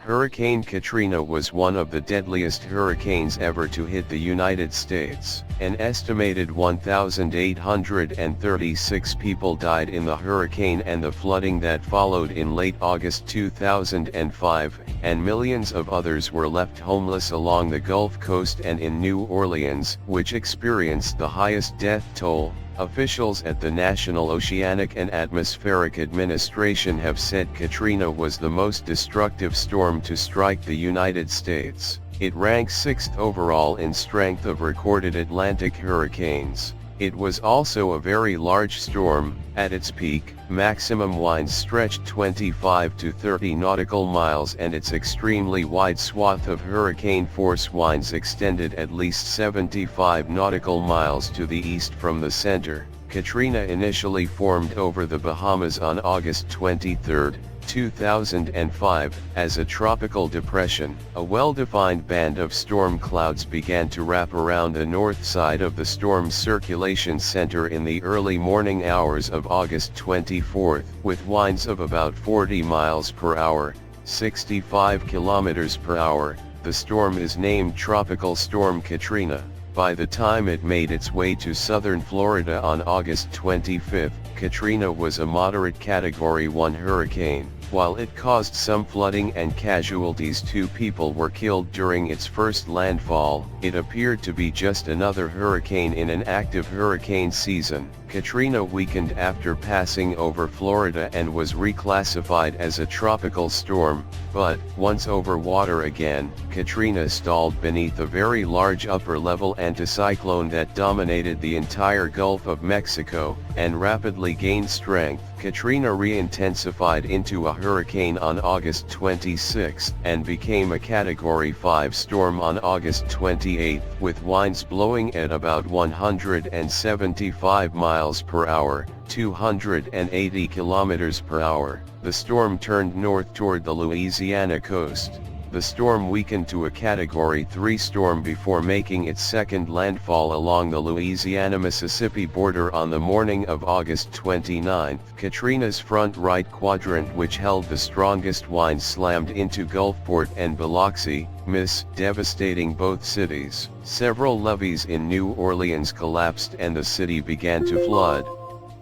Hurricane Katrina was one of the deadliest hurricanes ever to hit the United States. An estimated 1,836 people died in the hurricane and the flooding that followed in late August 2005, and millions of others were left homeless along the Gulf Coast and in New Orleans, which experienced the highest death toll. Officials at the National Oceanic and Atmospheric Administration have said Katrina was the most destructive storm to strike the United States. It ranks 6th overall in strength of recorded Atlantic hurricanes. It was also a very large storm. At its peak, maximum winds stretched 25 to 30 nautical miles and its extremely wide swath of hurricane-force winds extended at least 75 nautical miles to the east from the center. Katrina initially formed over the Bahamas on August 23, 2005, as a tropical depression. A well-defined band of storm clouds began to wrap around the north side of the storm's circulation center in the early morning hours of August 24, with winds of about 40 miles per hour, 65 kilometers per hour. The storm is named Tropical Storm Katrina. By the time it made its way to southern Florida on August 25, Katrina was a moderate Category 1 hurricane. While it caused some flooding and casualties, 2 people were killed during its first landfall. It appeared to be just another hurricane in an active hurricane season. Katrina weakened after passing over Florida and was reclassified as a tropical storm, but, once over water again, Katrina stalled beneath a very large upper-level anticyclone that dominated the entire Gulf of Mexico, and rapidly gained strength. Katrina re-intensified into a hurricane on August 26 and became a Category 5 storm on August 28, with winds blowing at about 175 miles per hour, 280 kilometers per hour. The storm turned north toward the Louisiana coast. The storm weakened to a Category 3 storm before making its second landfall along the Louisiana-Mississippi border on the morning of August 29. Katrina's front right quadrant, which held the strongest winds, slammed into Gulfport and Biloxi, Miss, devastating both cities. Several levees in New Orleans collapsed and the city began to flood.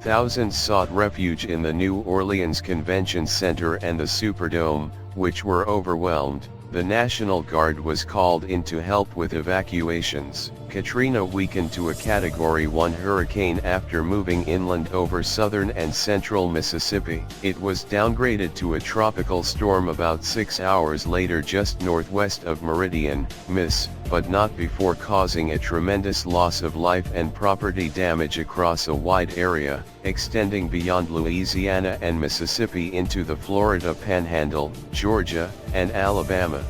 Thousands sought refuge in the New Orleans Convention Center and the Superdome, which were overwhelmed. The National Guard was called in to help with evacuations. Katrina weakened to a Category 1 hurricane after moving inland over southern and central Mississippi. It was downgraded to a tropical storm about 6 hours later just northwest of Meridian, Miss, but not before causing a tremendous loss of life and property damage across a wide area, extending beyond Louisiana and Mississippi into the Florida Panhandle, Georgia, and Alabama.